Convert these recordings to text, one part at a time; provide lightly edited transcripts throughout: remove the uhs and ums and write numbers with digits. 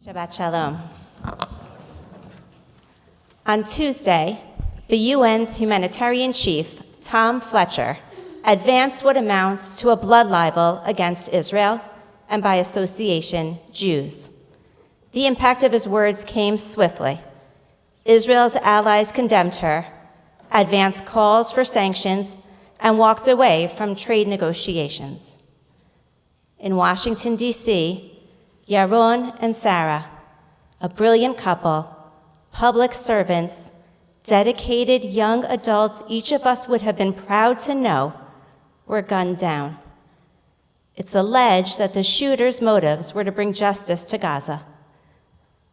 Shabbat Shalom. On Tuesday, the UN's humanitarian chief, Tom Fletcher, advanced what amounts to a blood libel against Israel and, by association, Jews. The impact of his words came swiftly. Israel's allies condemned her, advanced calls for sanctions, and walked away from trade negotiations. In Washington, D.C., Yaron and Sarah, a brilliant couple, public servants, dedicated young adults each of us would have been proud to know, were gunned down. It's alleged that the shooters' motives were to bring justice to Gaza.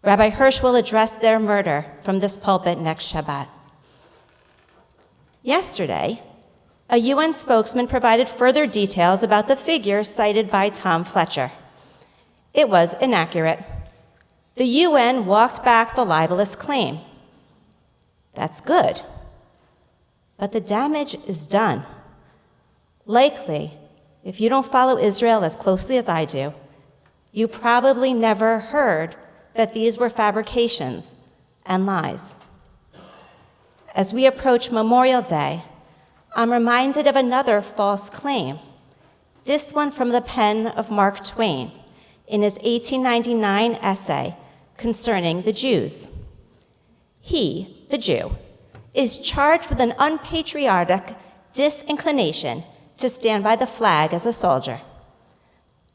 Rabbi Hirsch will address their murder from this pulpit next Shabbat. Yesterday, a UN spokesman provided further details about the figures cited by Tom Fletcher. It was inaccurate. The UN walked back the libelous claim. That's good. But the damage is done. Likely, if you don't follow Israel as closely as I do, you probably never heard that these were fabrications and lies. As we approach Memorial Day, I'm reminded of another false claim, this one from the pen of Mark Twain in his 1899 essay concerning the Jews. He, the Jew, is charged with an unpatriotic disinclination to stand by the flag as a soldier.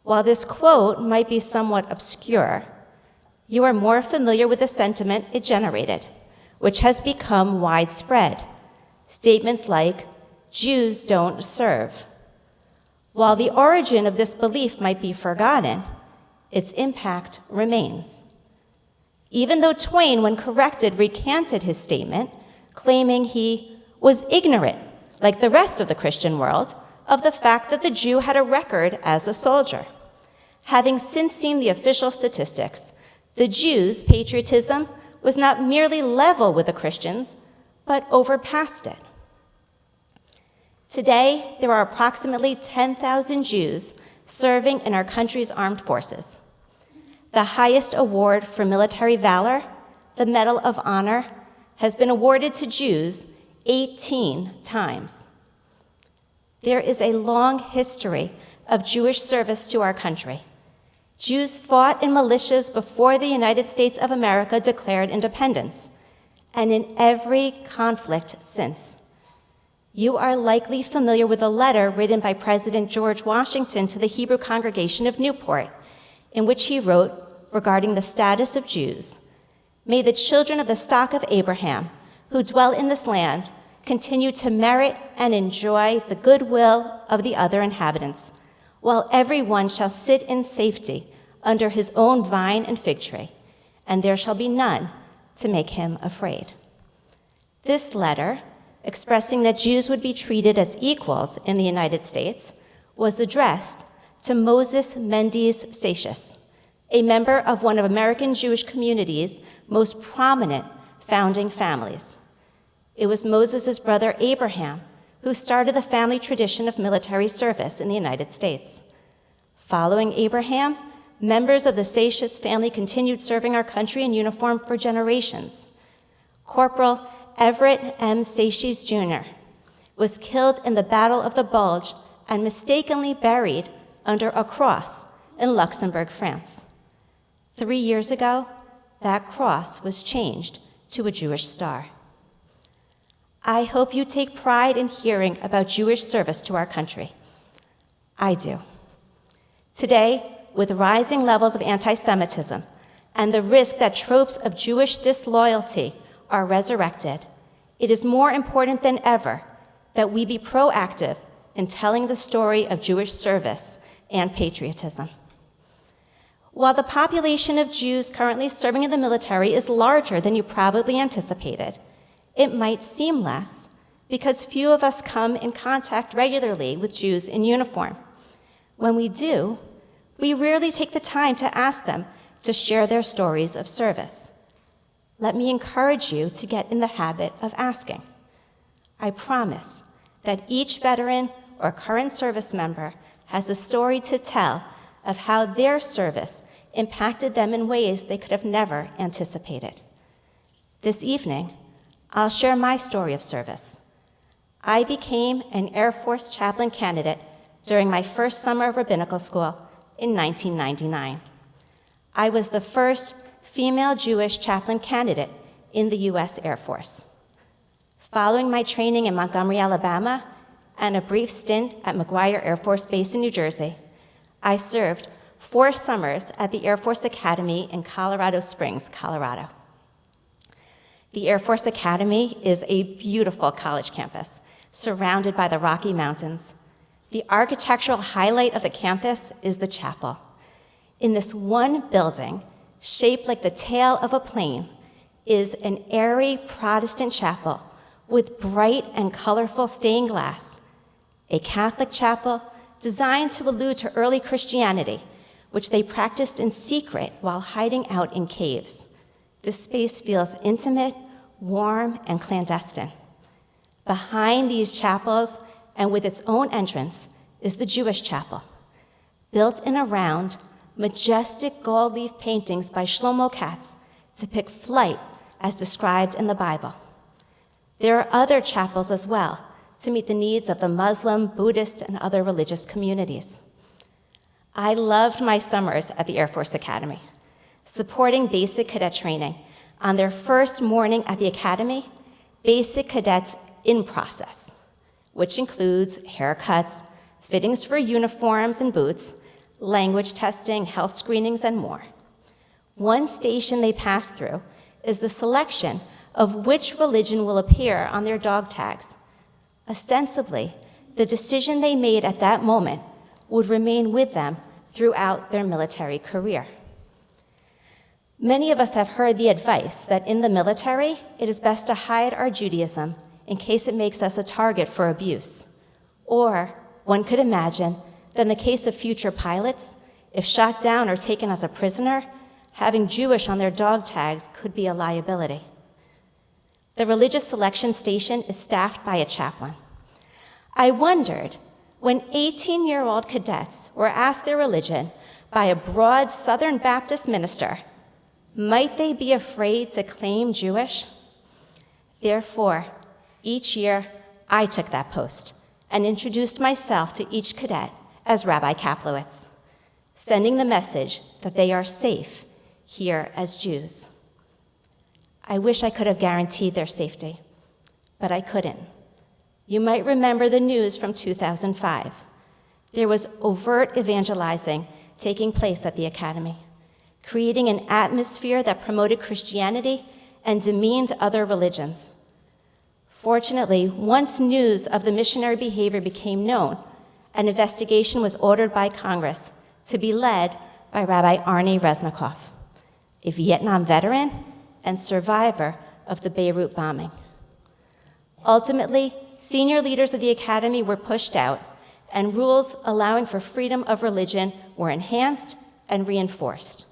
While this quote might be somewhat obscure, you are more familiar with the sentiment it generated, which has become widespread. Statements like, Jews don't serve. While the origin of this belief might be forgotten, its impact remains. Even though Twain, when corrected, recanted his statement, claiming he was ignorant, like the rest of the Christian world, of the fact that the Jew had a record as a soldier. Having since seen the official statistics, the Jews' patriotism was not merely level with the Christians, but overpassed it. Today, there are approximately 10,000 Jews serving in our country's armed forces. The highest award for military valor, the Medal of Honor, has been awarded to Jews 18 times. There is a long history of Jewish service to our country. Jews fought in militias before the United States of America declared independence, and in every conflict since. You are likely familiar with a letter written by President George Washington to the Hebrew congregation of Newport, in which he wrote regarding the status of Jews, "May the children of the stock of Abraham, who dwell in this land, continue to merit and enjoy the goodwill of the other inhabitants, while every one shall sit in safety under his own vine and fig tree, and there shall be none to make him afraid." This letter, expressing that Jews would be treated as equals in the United States, was addressed to Moses Mendes Satius, a member of one of American Jewish community's most prominent founding families. It was Moses' brother Abraham who started the family tradition of military service in the United States. Following Abraham, members of the Satius family continued serving our country in uniform for generations. Corporal Everett M. Satius Jr. was killed in the Battle of the Bulge and mistakenly buried under a cross in Luxembourg, France. 3 years ago, that cross was changed to a Jewish star. I hope you take pride in hearing about Jewish service to our country. I do. Today, with rising levels of anti-Semitism and the risk that tropes of Jewish disloyalty are resurrected, it is more important than ever that we be proactive in telling the story of Jewish service and patriotism. While the population of Jews currently serving in the military is larger than you probably anticipated, it might seem less because few of us come in contact regularly with Jews in uniform. When we do, we rarely take the time to ask them to share their stories of service. Let me encourage you to get in the habit of asking. I promise that each veteran or current service member has a story to tell of how their service impacted them in ways they could have never anticipated. This evening, I'll share my story of service. I became an Air Force chaplain candidate during my first summer of rabbinical school in 1999. I was the first female Jewish chaplain candidate in the U.S. Air Force. Following my training in Montgomery, Alabama, and a brief stint at McGuire Air Force Base in New Jersey, I served 4 summers at the Air Force Academy in Colorado Springs, Colorado. The Air Force Academy is a beautiful college campus surrounded by the Rocky Mountains. The architectural highlight of the campus is the chapel. In this one building, shaped like the tail of a plane, is an airy Protestant chapel with bright and colorful stained glass, a Catholic chapel designed to allude to early Christianity, which they practiced in secret while hiding out in caves. This space feels intimate, warm, and clandestine. Behind these chapels, and with its own entrance, is the Jewish chapel, built in a round, majestic gold leaf paintings by Shlomo Katz depict flight as described in the Bible. There are other chapels as well to meet the needs of the Muslim, Buddhist, and other religious communities. I loved my summers at the Air Force Academy, supporting basic cadet training. On their first morning at the Academy, basic cadets in process, which includes haircuts, fittings for uniforms and boots, language testing, health screenings, and more. One station they pass through is the selection of which religion will appear on their dog tags. Ostensibly, the decision they made at that moment would remain with them throughout their military career. Many of us have heard the advice that in the military, it is best to hide our Judaism in case it makes us a target for abuse. Or, one could imagine that in the case of future pilots, if shot down or taken as a prisoner, having Jewish on their dog tags could be a liability. The religious selection station is staffed by a chaplain. I wondered, when 18-year-old cadets were asked their religion by a broad Southern Baptist minister, might they be afraid to claim Jewish? Therefore, each year, I took that post and introduced myself to each cadet as Rabbi Kaplowitz, sending the message that they are safe here as Jews. I wish I could have guaranteed their safety, but I couldn't. You might remember the news from 2005. There was overt evangelizing taking place at the Academy, creating an atmosphere that promoted Christianity and demeaned other religions. Fortunately, once news of the missionary behavior became known, an investigation was ordered by Congress to be led by Rabbi Arnie Resnikoff, a Vietnam veteran and survivor of the Beirut bombing. Ultimately, senior leaders of the Academy were pushed out, and rules allowing for freedom of religion were enhanced and reinforced.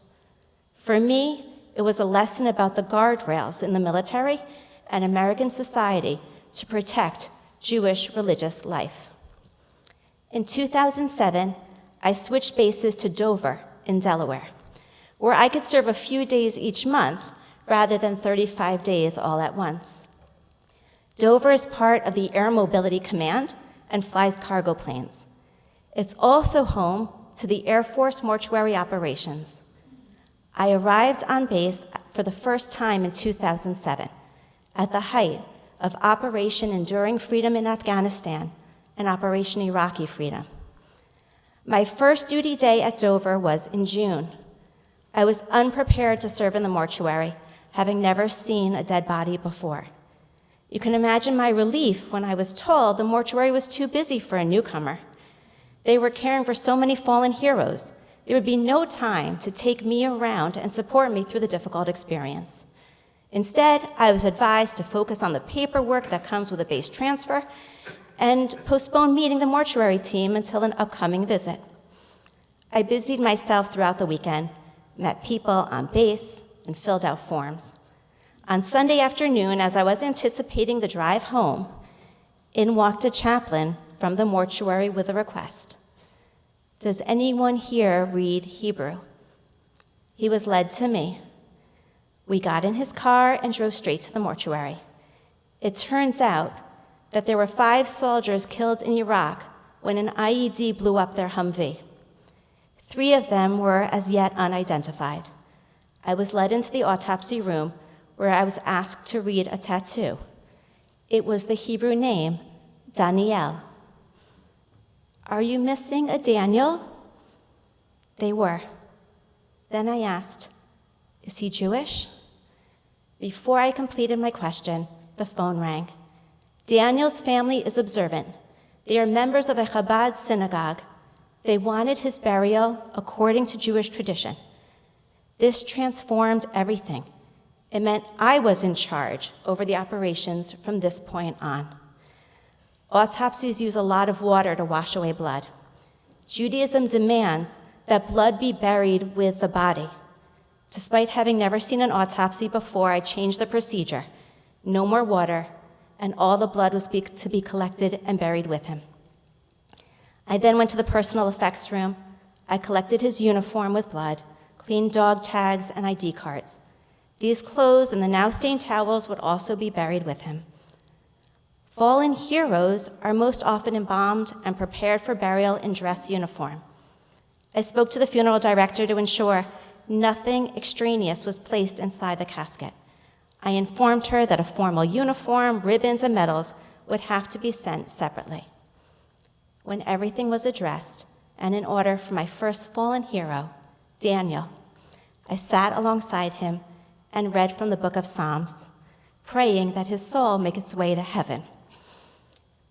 For me, it was a lesson about the guardrails in the military and American society to protect Jewish religious life. In 2007, I switched bases to Dover in Delaware, where I could serve a few days each month rather than 35 days all at once. Dover is part of the Air Mobility Command and flies cargo planes. It's also home to the Air Force mortuary operations. I arrived on base for the first time in 2007, at the height of Operation Enduring Freedom in Afghanistan and Operation Iraqi Freedom. My first duty day at Dover was in June. I was unprepared to serve in the mortuary, having never seen a dead body before. You can imagine my relief when I was told the mortuary was too busy for a newcomer. They were caring for so many fallen heroes. There would be no time to take me around and support me through the difficult experience. Instead, I was advised to focus on the paperwork that comes with a base transfer and postpone meeting the mortuary team until an upcoming visit. I busied myself throughout the weekend, met people on base, and filled out forms. On Sunday afternoon, as I was anticipating the drive home, in walked a chaplain from the mortuary with a request. Does anyone here read Hebrew? He was led to me. We got in his car and drove straight to the mortuary. It turns out that there were 5 soldiers killed in Iraq when an IED blew up their Humvee. 3 of them were as yet unidentified. I was led into the autopsy room where I was asked to read a tattoo. It was the Hebrew name, Daniel. Are you missing a Daniel? They were. Then I asked, is he Jewish? Before I completed my question, the phone rang. Daniel's family is observant. They are members of a Chabad synagogue. They wanted his burial according to Jewish tradition. This transformed everything. It meant I was in charge over the operations from this point on. Autopsies use a lot of water to wash away blood. Judaism demands that blood be buried with the body. Despite having never seen an autopsy before, I changed the procedure. No more water, and all the blood was to be collected and buried with him. I then went to the personal effects room. I collected his uniform with blood, cleaned dog tags and ID cards. These clothes and the now-stained towels would also be buried with him. Fallen heroes are most often embalmed and prepared for burial in dress uniform. I spoke to the funeral director to ensure nothing extraneous was placed inside the casket. I informed her that a formal uniform, ribbons, and medals would have to be sent separately. When everything was addressed and in order for my first fallen hero, Daniel, I sat alongside him and read from the book of Psalms, praying that his soul make its way to heaven.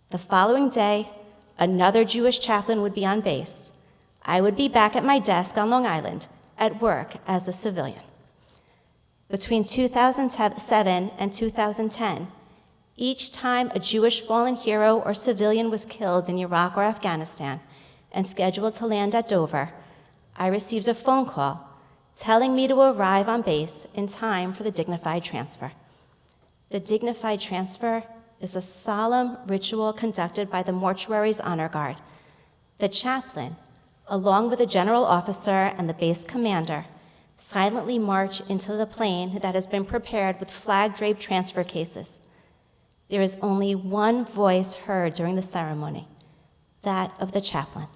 The following day, another Jewish chaplain would be on base. I would be back at my desk on Long Island at work as a civilian. Between 2007 and 2010, each time a Jewish fallen hero or civilian was killed in Iraq or Afghanistan and scheduled to land at Dover, I received a phone call telling me to arrive on base in time for the dignified transfer. The dignified transfer is a solemn ritual conducted by the mortuary's honor guard. The chaplain, along with the general officer and the base commander, silently march into the plane that has been prepared with flag-draped transfer cases. There is only one voice heard during the ceremony, that of the chaplain.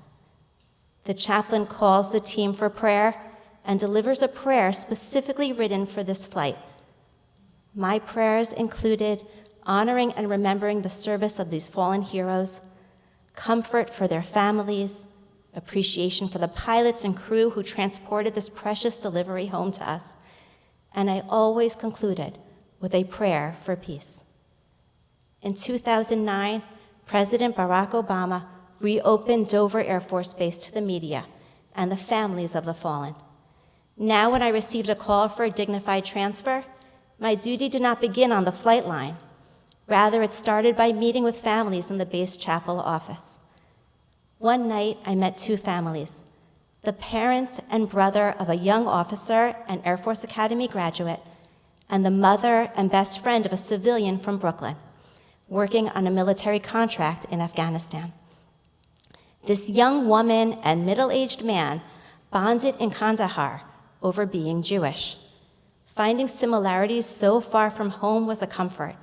The chaplain calls the team for prayer and delivers a prayer specifically written for this flight. My prayers included honoring and remembering the service of these fallen heroes, comfort for their families, appreciation for the pilots and crew who transported this precious delivery home to us, and I always concluded with a prayer for peace. In 2009, President Barack Obama reopened Dover Air Force Base to the media and the families of the fallen. Now, when I received a call for a dignified transfer, my duty did not begin on the flight line. Rather, it started by meeting with families in the base chapel office. One night, I met 2 families, the parents and brother of a young officer and Air Force Academy graduate, and the mother and best friend of a civilian from Brooklyn, working on a military contract in Afghanistan. This young woman and middle-aged man bonded in Kandahar over being Jewish. Finding similarities so far from home was a comfort.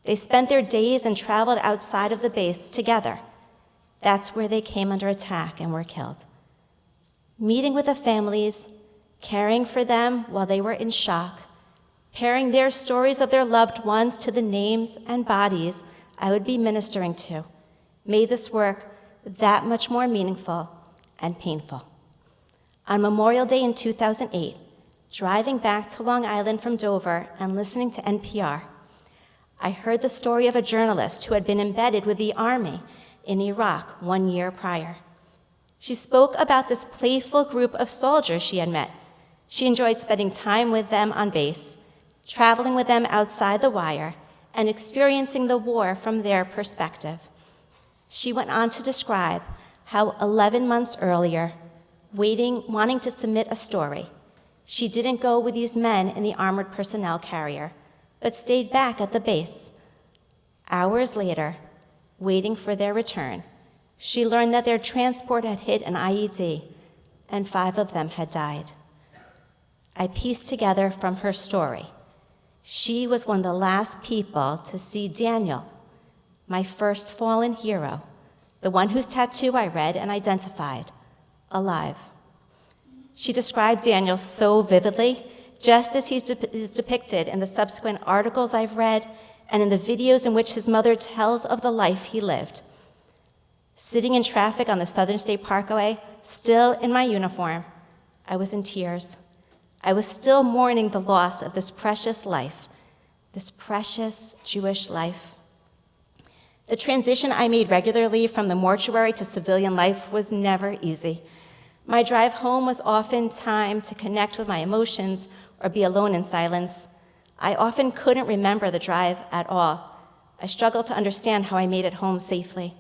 They spent their days and traveled outside of the base together. That's where they came under attack and were killed. Meeting with the families, caring for them while they were in shock, pairing their stories of their loved ones to the names and bodies I would be ministering to, made this work that much more meaningful and painful. On Memorial Day in 2008, driving back to Long Island from Dover and listening to NPR, I heard the story of a journalist who had been embedded with the Army in Iraq 1 year prior. She spoke about this playful group of soldiers she had met. She enjoyed spending time with them on base, traveling with them outside the wire, and experiencing the war from their perspective. She went on to describe how 11 months earlier, wanting to submit a story, she didn't go with these men in the armored personnel carrier, but stayed back at the base. Hours later, waiting for their return, she learned that their transport had hit an IED, and 5 of them had died. I pieced together from her story. She was one of the last people to see Daniel, my first fallen hero, the one whose tattoo I read and identified, alive. She described Daniel so vividly, just as he is depicted in the subsequent articles I've read and in the videos in which his mother tells of the life he lived. Sitting in traffic on the Southern State Parkway, still in my uniform, I was in tears. I was still mourning the loss of this precious life, this precious Jewish life. The transition I made regularly from the mortuary to civilian life was never easy. My drive home was often time to connect with my emotions or be alone in silence. I often couldn't remember the drive at all. I struggled to understand how I made it home safely.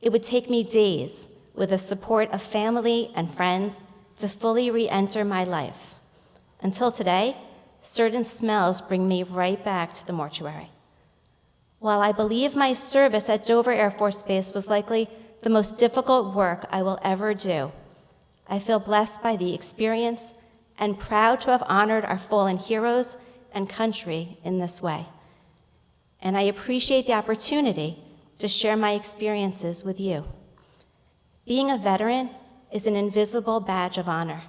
It would take me days, with the support of family and friends, to fully re-enter my life. Until today, certain smells bring me right back to the mortuary. While I believe my service at Dover Air Force Base was likely the most difficult work I will ever do, I feel blessed by the experience and proud to have honored our fallen heroes and country in this way. And I appreciate the opportunity to share my experiences with you. Being a veteran is an invisible badge of honor.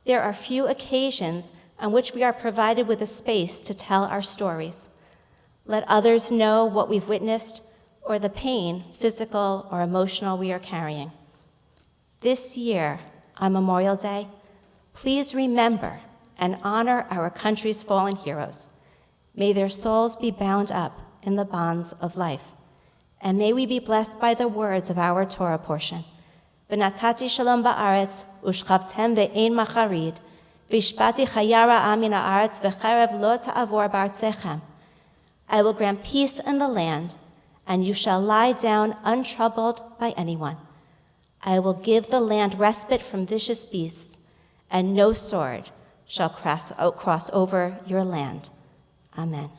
There are few occasions on which we are provided with a space to tell our stories, let others know what we've witnessed or the pain, physical or emotional, we are carrying. This year, on Memorial Day, please remember and honor our country's fallen heroes. May their souls be bound up in the bonds of life. And may we be blessed by the words of our Torah portion. V'natati shalom ba'aretz, u'shchavtem ve'ein macharid, v'ishpati chaya ra'a min ha'aretz, v'cherev lo ta'avor ba'artzechem. I will grant peace in the land, and you shall lie down untroubled by anyone. I will give the land respite from vicious beasts, and no sword shall cross over your land. Amen.